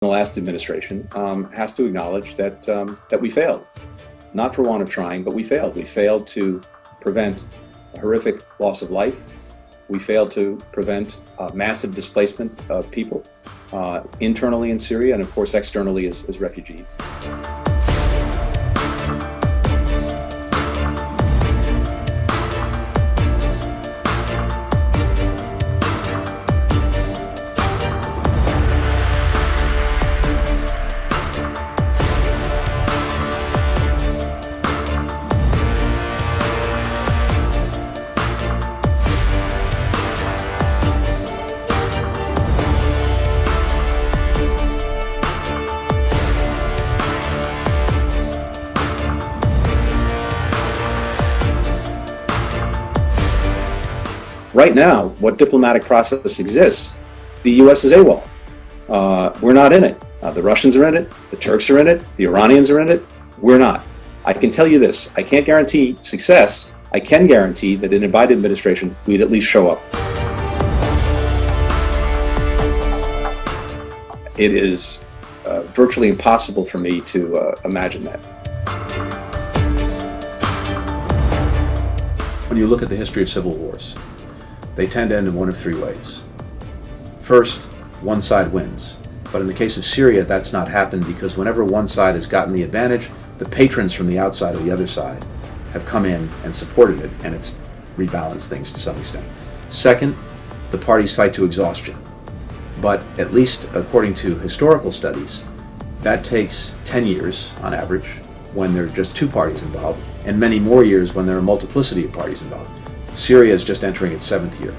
The last administration has to acknowledge that we failed, not for want of trying, but we failed. We failed to prevent a horrific loss of life. We failed to prevent massive displacement of people internally in Syria and, of course, externally as refugees. Right now, what diplomatic process exists, the U.S. is AWOL. We're not in it. The Russians are in it, the Turks are in it, the Iranians are in it, we're not. I can tell you this, I can't guarantee success, I can guarantee that in a Biden administration, we'd at least show up. It is virtually impossible for me to imagine that. When you look at the history of civil wars, they tend to end in one of three ways. First, one side wins. But in the case of Syria, that's not happened because whenever one side has gotten the advantage, the patrons from the outside of the other side have come in and supported it, and it's rebalanced things to some extent. Second, the parties fight to exhaustion. But at least according to historical studies, that takes 10 years on average when there are just two parties involved, and many more years when there are a multiplicity of parties involved. Syria is just entering its 7th year,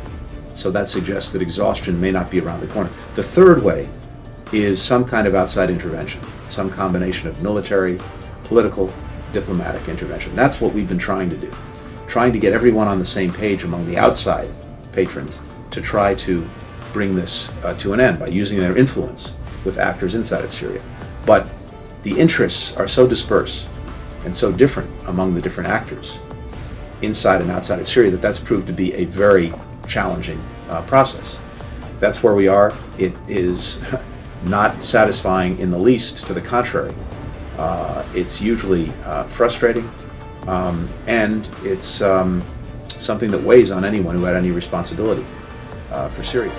so that suggests that exhaustion may not be around the corner. The third way is some kind of outside intervention, some combination of military, political, diplomatic intervention. That's what we've been trying to do, trying to get everyone on the same page among the outside patrons to try to bring this to an end by using their influence with actors inside of Syria. But the interests are so dispersed and so different among the different actors inside and outside of Syria that's proved to be a very challenging process. That's where we are. It is not satisfying in the least, to the contrary. It's usually frustrating, and it's something that weighs on anyone who had any responsibility for Syria.